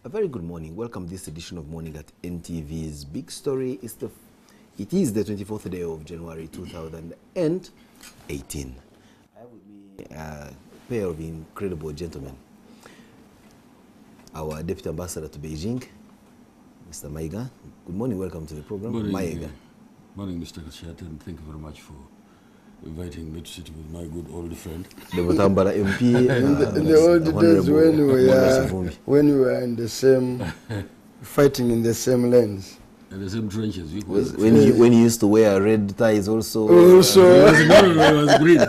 A very good morning. Welcome to this edition of Morning at NTV's Big Story. It is the 24th day of January 2018. I have with me a pair of incredible gentlemen. Our Deputy Ambassador to Beijing, Mr. Maiga. Good morning. Welcome to the program. Morning, Maiga. Morning, Mr. Kashat, and thank you very much for inviting me to sit with my good old friend. The Butambara MP. In the old days when we were in the same, fighting in the same lanes. In the same trenches. When you used to wear red ties also. No, it was green.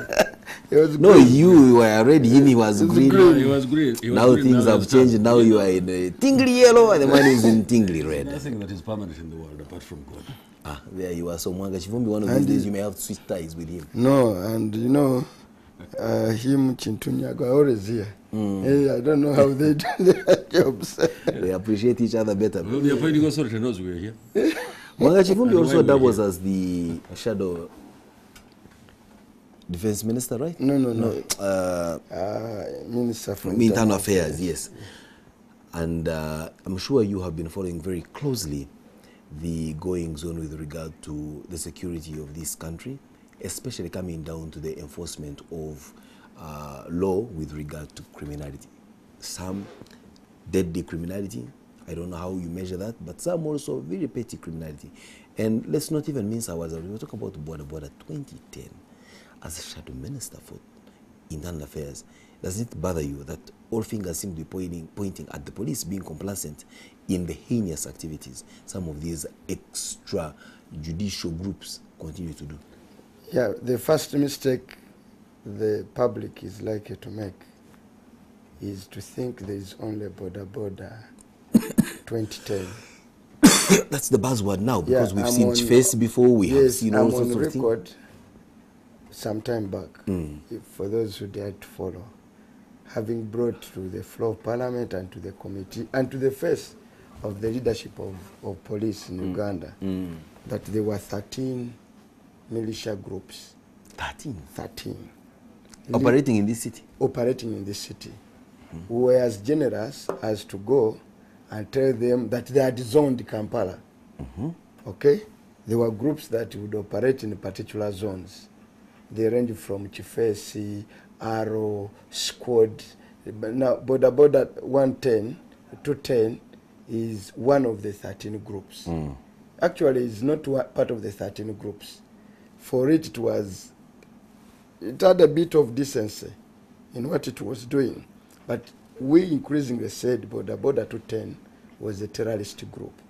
No, you were red, he was green. He was green. Now things have changed. Now you are in tingly yellow and the man is in tingly red. Nothing that is permanent in the world apart from God. Ah, there you are. So Mwanga Chivumbi, one of these days you may have to switch ties with him. No, and you know, him, Chintunyago, are always here. Hey, I don't know how they do their jobs. They appreciate each other better. Well, the appointing authority knows we're here. Mwanga Chivumbi also doubles as the shadow defense minister, right? No. Minister for Internal Affairs, yes. And I'm sure you have been following very closely the goings on with regard to the security of this country, especially coming down to the enforcement of law with regard to criminality. Some deadly criminality, I don't know how you measure that, but some also very petty criminality. And let's not even mince our words. We'll talk about border 2010. As a shadow minister for internal affairs, does it bother you that all fingers seem to be pointing at the police being complacent in the heinous activities some of these extrajudicial groups continue to do? Yeah, the first mistake the public is likely to make is to think there is only border 2010. That's the buzzword now, because we've seen face before, we have seen all sorts of things. Some time back, for those who dared to follow, having brought to the floor of Parliament and to the committee and to the face of the leadership of police in Uganda, that there were 13 militia groups. 13. Operating in this city? Operating in this city. Who were as generous as to go and tell them that they had zoned Kampala. Okay? There were groups that would operate in particular zones. They range from Chifesi, Arrow, Squad. Now, border 110 to 10 is one of the 13 groups. Actually, it's not part of the 13 groups. For it, it had a bit of decency in what it was doing. But we increasingly said border to 10 was a terrorist group.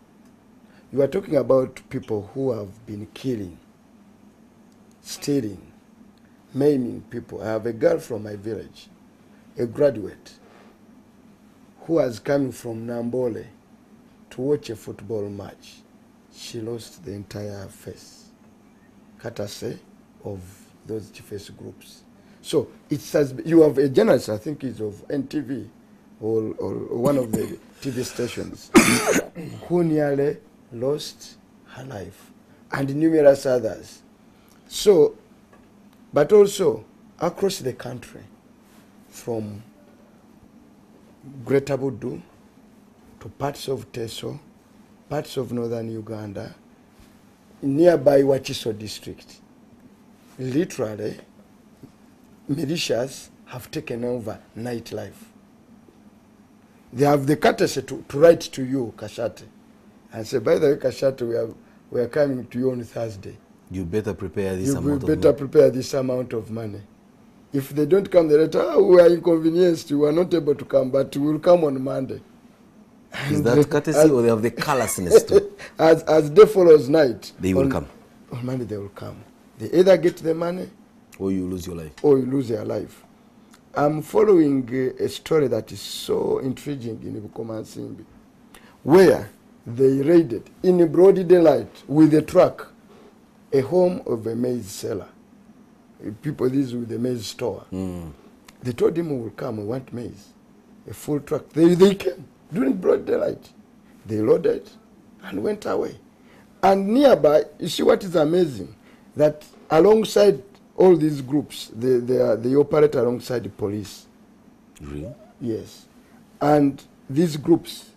You are talking about people who have been killing, stealing, maiming people. I have a girl from my village, a graduate, who was coming from Nambole to watch a football match. She lost the entire face, courtesy of those face groups. So it says you have a journalist, I think it's of NTV or one of the TV stations, who nearly lost her life, and numerous others. So, but also across the country, from Greater Budu to parts of Teso, parts of northern Uganda, nearby Wachiso district, literally, militias have taken over nightlife. They have the courtesy to write to you, Kashate, and say, by the way, Kashate, we are coming to you on Thursday. You better prepare this amount of money. You better prepare this amount of money. If they don't come, they later, we are inconvenienced, we are not able to come, but we will come on Monday. Is that courtesy, or they have the callousness too? As day follows night, they will come. On Monday they will come. They either get the money, or you lose your life. Or you lose your life. I'm following a story that is so intriguing in Bukomansimbi, where they raided in broad daylight with a truck a home of a maize seller. People, this with the maize store. They told him, we will come, we want maize. A full truck. They came during broad daylight. They loaded and went away. And nearby, you see what is amazing? That alongside all these groups, they operate alongside the police. Really? Yes. And these groups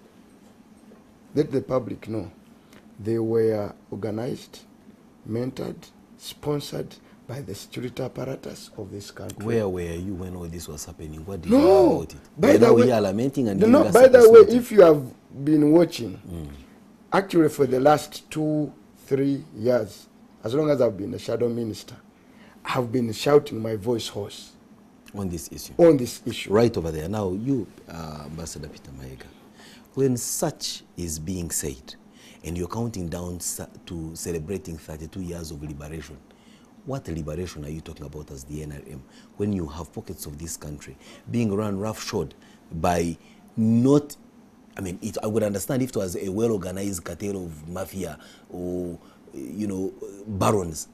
let the public know, they were organized, mentored, sponsored by the security apparatus of this country. Where were you when all this was happening? What did you No, know about it? by the Now way, we are lamenting and no, giving us by a the way, perspective. if you have been watching, actually for the last 2-3 years, as long as I've been a shadow minister, I've been shouting my voice hoarse on this issue. on this issue. Right over there. Now, you, Ambassador Peter Maega, when such is being said, and you're counting down to celebrating 32 years of liberation, what liberation are you talking about as the NRM when you have pockets of this country being run roughshod by not, I mean, I would understand if it was a well-organized cartel of mafia or, you know, barons,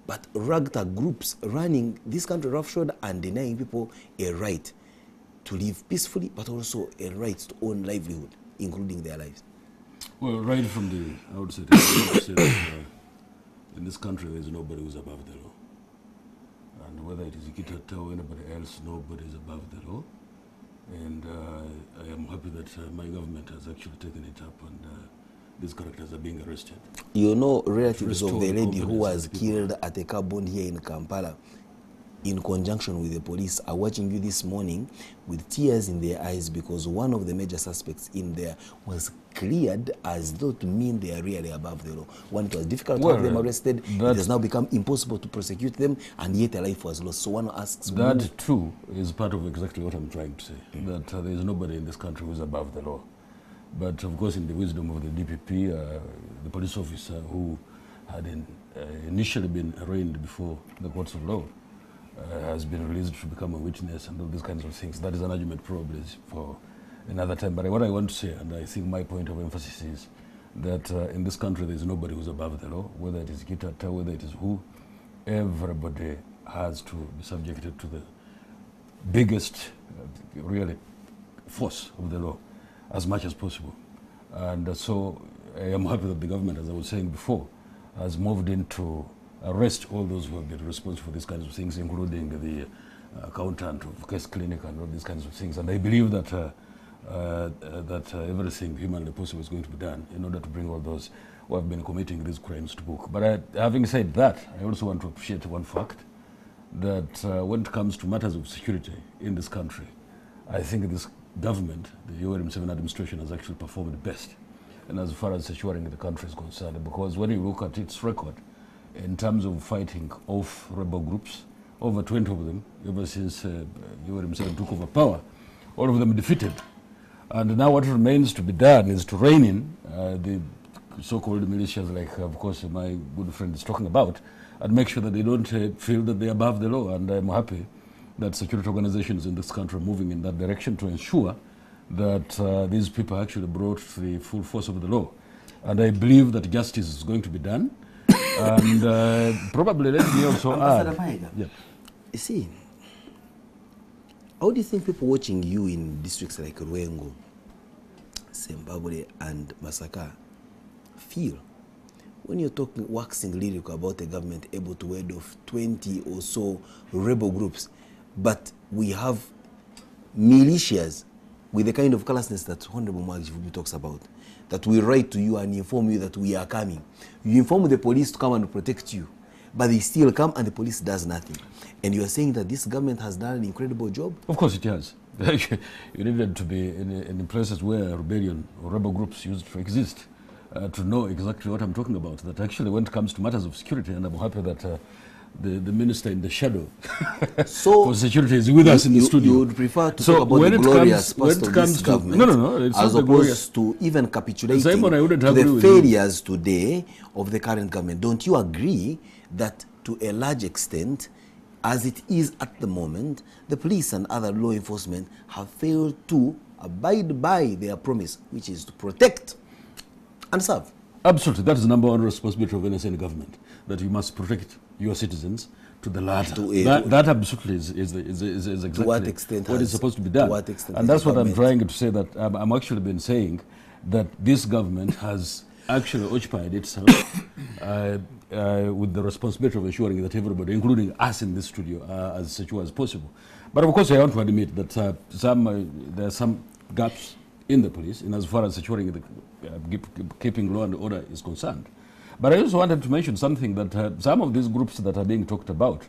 but ragtag groups running this country roughshod and denying people a right to live peacefully, but also a right to own livelihood, including their lives. Well, right from the outset, I would say that in this country there is nobody who's above the law. And whether it is Ikitata or anybody else, nobody is above the law. And I am happy that my government has actually taken it up and these characters are being arrested. You know, relatives of the lady who confidence was in the people. killed at a car bomb here in Kampala, in conjunction with the police, are watching you this morning with tears in their eyes because one of the major suspects in there was cleared as though to mean they are really above the law. When it was difficult to have them arrested, it has now become impossible to prosecute them, and yet a life was lost. So one asks, that too is part of exactly what I'm trying to say, that there is nobody in this country who is above the law. But of course, in the wisdom of the DPP, the police officer who had initially been arraigned before the courts of law has been released to become a witness and all these kinds of things. That is an argument probably for another time. But what I want to say, and I think my point of emphasis is that in this country there is nobody who's above the law, whether it is Kitata, whether it is who, everybody has to be subjected to the biggest, really, force of the law as much as possible. And so I am happy that the government, as I was saying before, has moved into arrest all those who have been responsible for these kinds of things, including the accountant of case clinic and all these kinds of things. And I believe that everything humanly possible is going to be done in order to bring all those who have been committing these crimes to book. But having said that, I also want to appreciate one fact, that when it comes to matters of security in this country, I think this government, the URM7 administration, has actually performed best, and as far as securing the country is concerned, because when you look at its record in terms of fighting off rebel groups, over 20 of them, ever since URM7 took over power, all of them defeated. And now what remains to be done is to rein in the so-called militias, like, of course, my good friend is talking about, and make sure that they don't feel that they're above the law. And I'm happy that security organizations in this country are moving in that direction to ensure that these people are actually brought to the full force of the law. And I believe that justice is going to be done. And probably let me also add. Yeah. You see, how do you think people watching you in districts like Ruengo, Zimbabwe, and Masaka feel when you're talking, waxing lyrical about a government able to ward off 20 or so rebel groups, but we have militias with the kind of callousness that Honorable Mwagifubi talks about, that we write to you and inform you that we are coming. You inform the police to come and protect you, but they still come and the police does nothing. And you are saying that this government has done an incredible job? Of course it has. You needed to be in places where rebellion or rebel groups used to exist to know exactly what I'm talking about. That actually when it comes to matters of security, and I'm happy that the minister in the shadow for security is with us in the studio. You would prefer to talk about the glorious past of this government it's as opposed to even capitulating to the failures today of the current government. Don't you agree that to a large extent, as it is at the moment, the police and other law enforcement have failed to abide by their promise, which is to protect and serve? Absolutely. That is the number one responsibility of any government, that you must protect your citizens to the latter. That absolutely is exactly to what extent what is supposed to be done. And that's what I'm trying to say, that I'm actually been saying that this government has actually occupied itself with the responsibility of ensuring that everybody, including us in this studio, are as secure as possible. But of course, I want to admit that there are some gaps in the police, in as far as securing the keeping law and order is concerned. But I also wanted to mention something that some of these groups that are being talked about,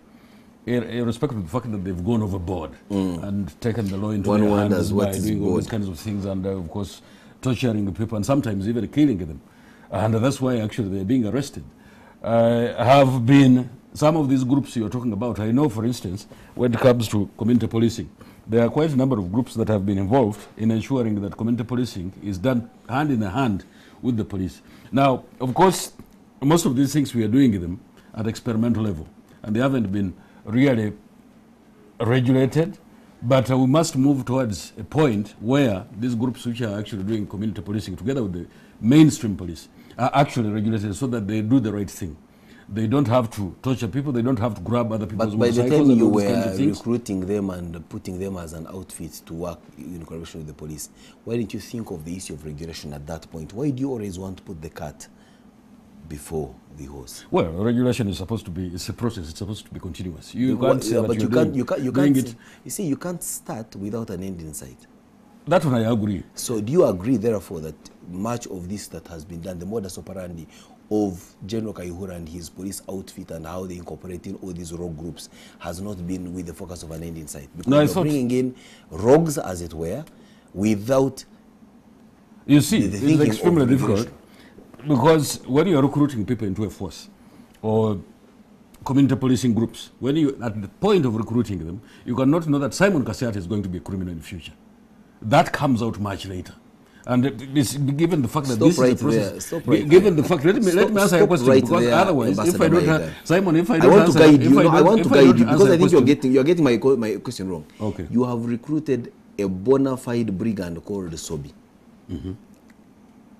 irrespective of the fact that they've gone overboard and taken the law into their hands by doing all these kinds of things and, of course, torturing the people and sometimes even killing them. And that's why actually they're being arrested. Have been some of these groups you're talking about. I know, for instance, when it comes to community policing, there are quite a number of groups that have been involved in ensuring that community policing is done hand in hand with the police. Now, of course, most of these things we are doing them at experimental level, and they haven't been really regulated, but we must move towards a point where these groups which are actually doing community policing together with the mainstream police are actually regulated so that they do the right thing. They don't have to torture people, they don't have to grab other people's motorcycles. But by the time you were recruiting them and putting them as an outfit to work in collaboration with the police, why didn't you think of the issue of regulation at that point? Why do you always want to put the cart before the horse? Well, regulation is supposed to be, it's a process, it's supposed to be continuous. You can't say that you see, you can't start without an end in sight. That one I agree. So do you agree, therefore, that much of this that has been done, the modus operandi of General Kayihura and his police outfit and how they incorporate in all these rogue groups has not been with the focus of an end in sight? Because you're bringing in rogues, as it were, without... You see, it's extremely difficult. Because when you are recruiting people into a force or community policing groups, when you at the point of recruiting them, you cannot know that Simon Kassiate is going to be a criminal in the future. That comes out much later. And given the fact that this is a process, given the fact, let me answer your question, because otherwise, if I don't have Simon, if I don't answer, I want to guide you because I think you're getting my question wrong. Okay. You have recruited a bona fide brigand called Sobi.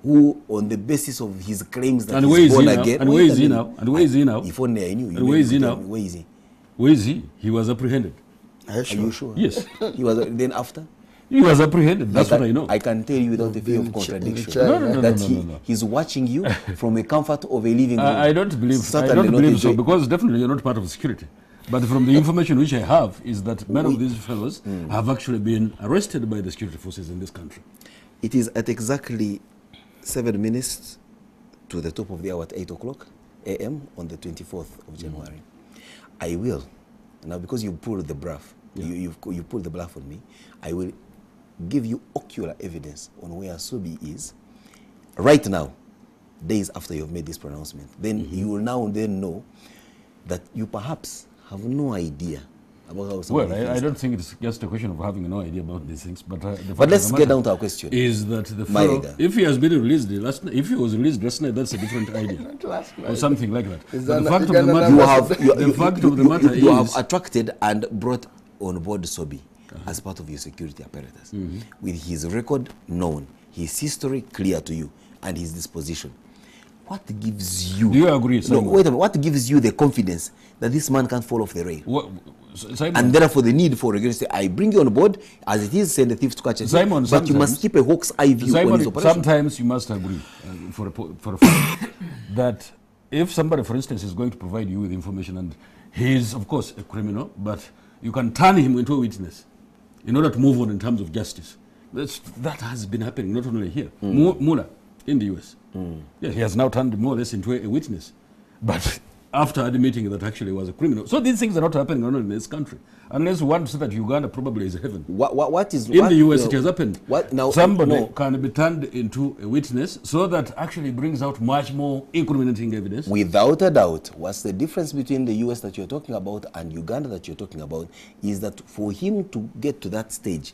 Who, on the basis of his claims that he's born again... And where is he now? And where is he now? If only I knew. And where is he now? Where is he? Where is he? He was apprehended. Are you sure? Yes. He was then after? He was apprehended. That's what I know. I can tell you without the fear of contradiction. No. He's watching you from the comfort of a living room. I don't believe so, because definitely you're not part of security. But from the information which I have is that many of these fellows have actually been arrested by the security forces in this country. It is at exactly 7 minutes to the top of the hour at 8 o'clock a.m. on the 24th of January. I will, now because you pulled the bluff, you pulled the bluff on me, I will give you ocular evidence on where Sobi is right now, days after you have made this pronouncement. Then you will now know that you perhaps have no idea about how well, I don't think it's just a question of having no idea about these things, but let's get down to our question. Is that the fellow, if he has been released last night, if he was released last night, that's a different idea, or something like that. But the fact of the matter is, you have attracted and brought on board Sobi as part of your security apparatus, with his record known, his history clear to you, and his disposition. What gives you... Do you agree, Simon? No, wait a minute. What gives you the confidence that this man can't fall off the rail? Simon, and therefore the need for regulation. I bring you on board, as it is, send the thief to catch a Simon, but you must keep a hawk's eye view on his operation. Sometimes you must agree, for a fact, that if somebody, for instance, is going to provide you with information, and he is, of course, a criminal, but you can turn him into a witness in order to move on in terms of justice. That has been happening not only here. Mula in the US. Yeah, he has now turned more or less into a witness. But after admitting that actually was a criminal. So these things are not happening only in this country. Unless one to say that Uganda probably is heaven. In the US it has happened. Somebody can be turned into a witness so that actually brings out much more incriminating evidence. Without a doubt, what's the difference between the US that you're talking about and Uganda that you're talking about is that for him to get to that stage,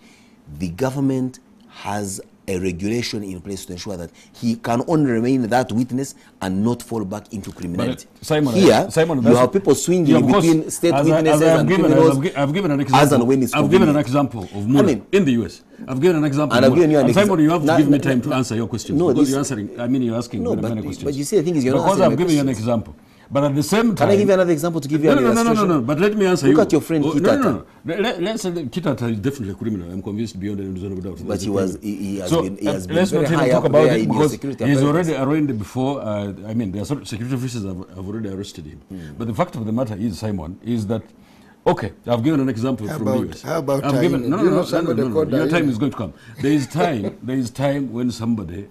the government has a regulation in place to ensure that he can only remain that witness and not fall back into criminality. Simon, you have people swinging between state witnesses and criminals. I've given an example. I've given an example of Mula in the US. I've given an example. And Simon, you have to give me time to answer your questions. No, because you're answering. I mean, you're asking many questions. But you see, the thing is, you're not because I'm giving you an example. But at the same time... Can I give you another example to give you an illustration? No. But let me answer you. Look at your friend Kitata. No. Let's say Kitata is definitely a criminal. I'm convinced beyond any reasonable doubt. But he has been let's not even talk about it because he's already arraigned before. I mean, the security officers have already arrested him. But the fact of the matter is, Simon, is that Okay, I've given an example from the US. How about I've given, no. Your time is going to come. There is time when somebody,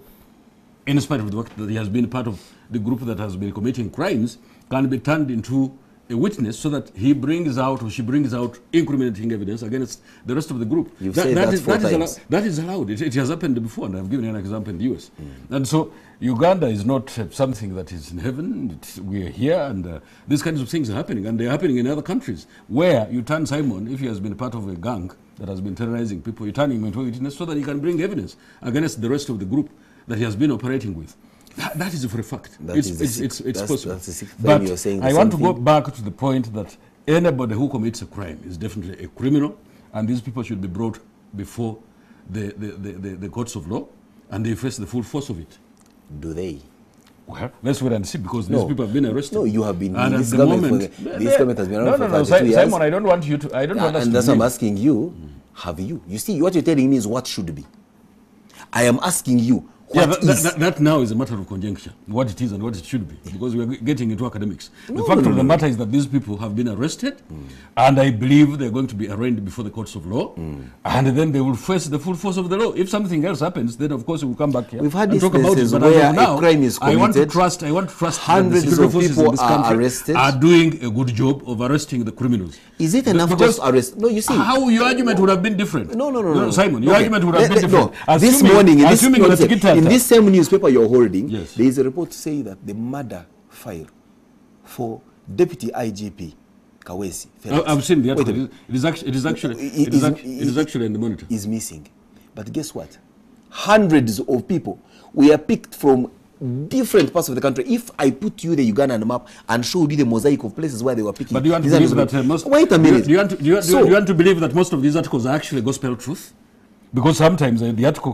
in spite of the fact that he has been part of the group that has been committing crimes, can be turned into a witness so that he brings out or she brings out incriminating evidence against the rest of the group. You've said that 4 times. That is allowed. It has happened before, and I've given an example in the US. And so Uganda is not something that is in heaven. We are here, and these kinds of things are happening, and they're happening in other countries where you turn Simon, if he has been part of a gang that has been terrorizing people, you turn him into a witness so that he can bring evidence against the rest of the group that he has been operating with. That is for a fact. It's possible. That's the sixth time But you're saying the I same want to thing. go back to the point that anybody who commits a crime is definitely a criminal, and these people should be brought before the courts of law, and they face the full force of it. Do they? Well, let's wait and see, because these people have been arrested. No, you have been. And This at the government, moment, this government has been around for 32 years. Simon, I don't want you to. I don't want us And to that's why I'm believe. asking you. Have you? You see, what you're telling me is what should be. I am asking you. Yeah, What is? that now is a matter of conjecture, what it is and what it should be, because we are getting into academics. The fact of the matter is that these people have been arrested, and I believe they're going to be arraigned before the courts of law, and then they will face the full force of the law. If something else happens, then of course we'll come back here. We've had and talk about it. instances But as where of now, a crime is I want to committed, trust hundreds that the security of forces people in this are country arrested. are doing a good job of arresting the criminals. Is it enough Because just to arrest? No, you see. How your argument would have been different? No. Simon, your Okay. argument would have been different. No. This Assuming- morning, assuming that Tikitata- in this same newspaper you're holding, Yes. there is a report to say that the murder file for Deputy IGP Kawesi Felix, I've seen the Wait a article. minute, It is actually in the monitor. is missing. But guess what? Hundreds of people were picked from different parts of the country. If I put you the Ugandan map and showed you the mosaic of places where they were picking, But do you want to these are believe the- that most? Wait a minute. Do you want to believe that most of these articles are actually gospel truth? Because sometimes the article,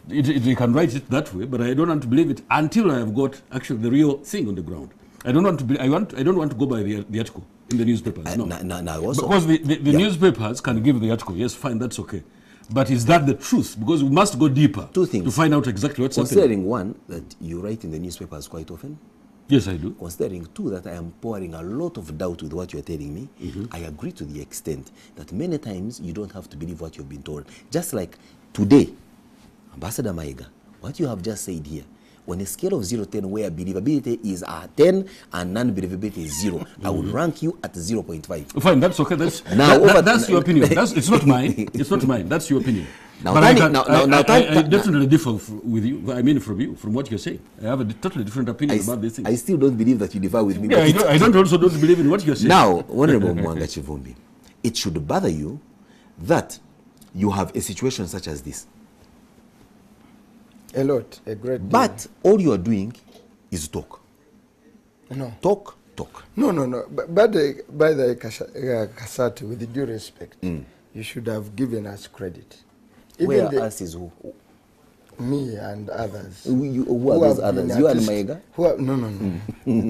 they can write it that way, but I don't want to believe it until I have got actually the real thing on the ground. I don't want to. I don't want to go by the article in the newspapers. No, Now also, because the newspapers can give the article. Yes, fine, that's okay. But is that the truth? Because we must go deeper. Two things. To find out exactly what's happening. considering one, that you write in the newspapers quite often, Yes, I do. considering two, that I am pouring a lot of doubt with what you are telling me, I agree to the extent that many times you don't have to believe what you've been told. Just like today, Ambassador Maiga, what you have just said here, on a scale of 0 to 10, where believability is a 10 and non-believability is 0, I would rank you at 0.5. Fine, that's okay. That's Now, that's your opinion. It's not mine. It's not mine. That's your opinion. Now, But Tani- I definitely differ with you. I mean, from you, from what you're saying. I have a totally different opinion about these things. I still don't believe that you differ with me. Yeah, but I don't believe in what you're saying. Now, Honorable Mwanga Chivumbi, it should bother you that you have a situation such as this. A lot, a great deal. But all you are doing is talk. No. Talk. No. By the Kasati, with the due respect, you should have given us credit. Where the- us is who? Me and others. Who are those have been others? You at and least- Maiga?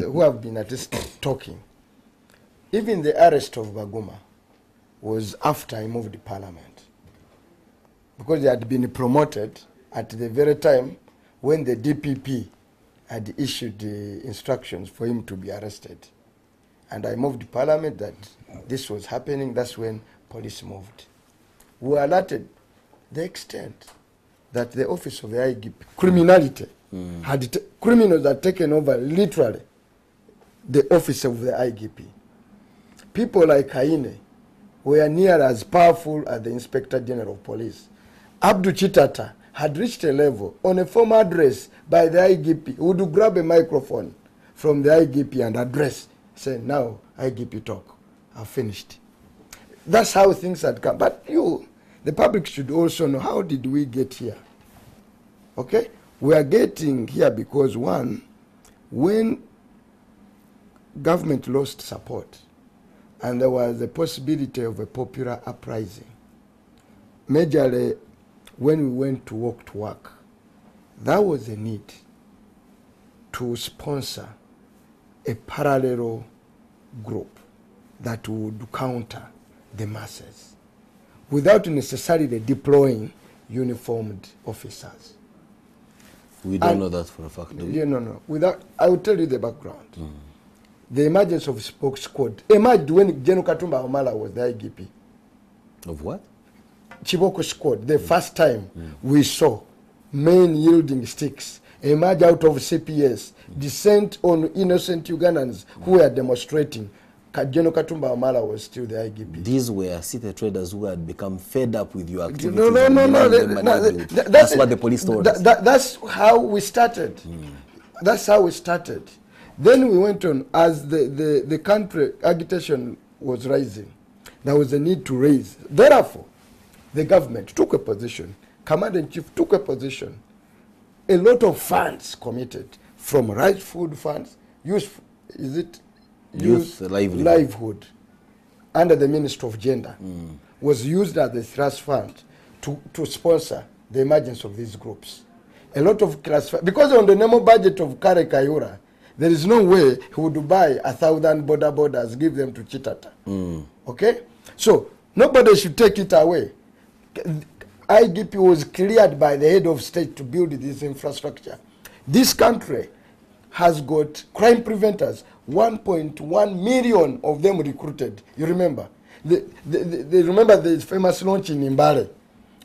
Who have been at least talking. Even the arrest of Baguma was after I moved to parliament. Because he had been promoted at the very time when the DPP had issued the instructions for him to be arrested. And I moved to parliament that this was happening. That's when police moved. We alerted the extent that the office of the IGP, criminality, criminals had taken over literally the office of the IGP. People like Kaine were near as powerful as the Inspector General of Police. Abdu Chitata had reached a level on a former address by the IGP, who would grab a microphone from the IGP and address, say, now IGP talk, I've finished. That's how things had come. But the public should also know, how did we get here? Okay? We are getting here because, one, when government lost support and there was a possibility of a popular uprising, majorly when we went to work, there was a need to sponsor a parallel group that would counter the masses without necessarily deploying uniformed officers. We don't know that for a fact, do we? No. I will tell you the background. the emergence of spoke squad emerged when General Katumba Wamala was the IGP. Of what? Chiboko squad, the first time we saw men yielding sticks emerge out of CPS, descent on innocent Ugandans who were demonstrating. General Katumba Wamala was still the IGP. These were city traders who had become fed up with your activities. No. That's what the police told us. That's how we started. That's how we started. Then we went on as the country agitation was rising. There was a need to raise. Therefore, the government took a position. Commander-in-Chief took a position. A lot of funds committed from rice food funds, youth livelihood under the Ministry of Gender was used as the trust fund to sponsor the emergence of these groups. A lot of because on the normal budget of Kare Kayura, there is no way he would buy 1,000 borders, give them to Chitata. Okay? So nobody should take it away. IGP was cleared by the head of state to build this infrastructure. This country has got crime preventers, 1.1 million of them recruited. You remember? They remember the famous launch in Imbare,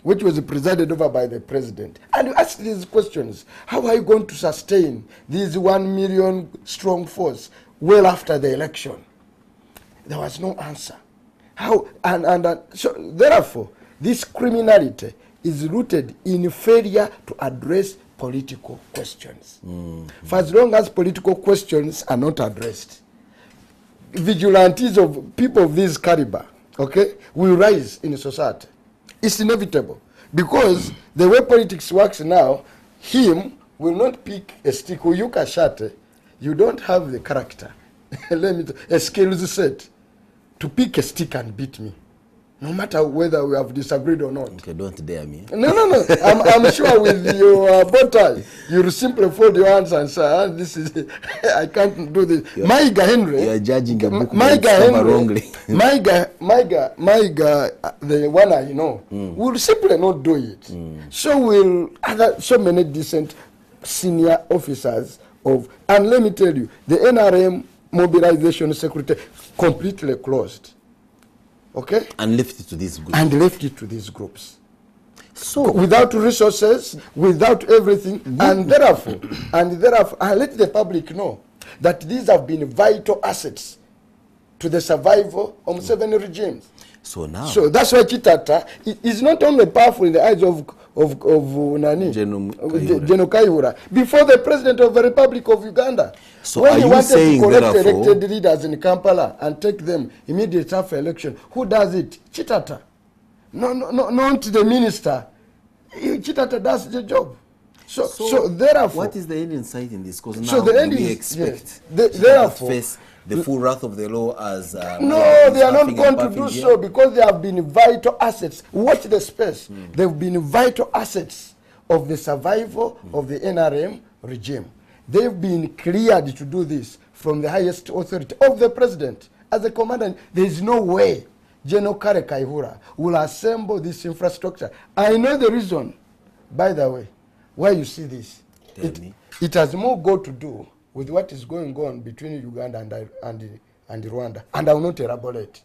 which was presided over by the president. And you ask these questions, how are you going to sustain this 1 million strong force well after the election? There was no answer. How? So therefore, this criminality is rooted in failure to address political questions. For as long as political questions are not addressed, vigilantes of people of this caliber, okay, will rise in society. It's inevitable. Because the way politics works now, him will not pick a stick. Uyuka Shate, you don't have the character, a skills set to pick a stick and beat me. No matter whether we have disagreed or not. Okay, don't dare me. No. I'm sure with your bow tie, you'll simply fold your hands and say, this is, I can't do this. My guy Henry. You are judging a book wrongly. My guy, the one I know, will simply not do it. So will so many decent senior officers and let me tell you, the NRM mobilization secretary completely closed. Okay? And left it to these groups. So without resources, without everything, and therefore, I let the public know that these have been vital assets to the survival of Museveni regimes. So now, that's why Chitata is not only powerful in the eyes of General Kayihura, before the president of the Republic of Uganda. So when he wanted to collect elected leaders in Kampala and take them immediately after election, who does it? Chitata. No, not the minister. Chitata does the job. So therefore, what is the end in sight in this? Because now the end we expect therefore face the full wrath of the law as no, they are not going to do so because they have been vital assets. Watch the space. They've been vital assets of the survival of the NRM regime. They've been cleared to do this from the highest authority of the president. As a commander, there is no way General Kare Kayihura will assemble this infrastructure. I know the reason, by the way, why you see this. It has more got to do with what is going on between Uganda and Rwanda. And I will not elaborate.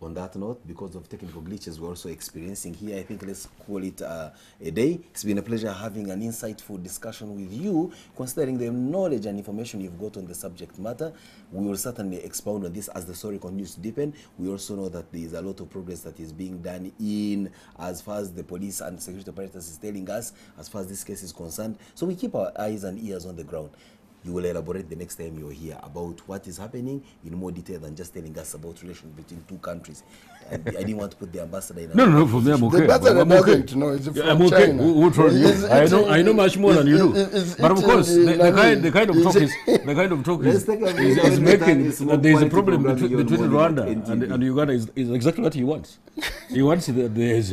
On that note, because of technical glitches we're also experiencing here, I think let's call it a day. It's been a pleasure having an insightful discussion with you, considering the knowledge and information you've got on the subject matter. We will certainly expound on this as the story continues to deepen. We also know that there is a lot of progress that is being done in as far as the police and security apparatus is telling us, as far as this case is concerned. So we keep our eyes and ears on the ground. You will elaborate the next time you're here about what is happening in more detail than just telling us about relations between two countries. I didn't want to put the ambassador in. No, for me I'm okay. The ambassador doesn't know. It's from I'm okay. China. Who told you? I know much more than you do. But of course, the kind of talk is making that there is a problem between Rwanda and Uganda is exactly what he wants. He wants that there is a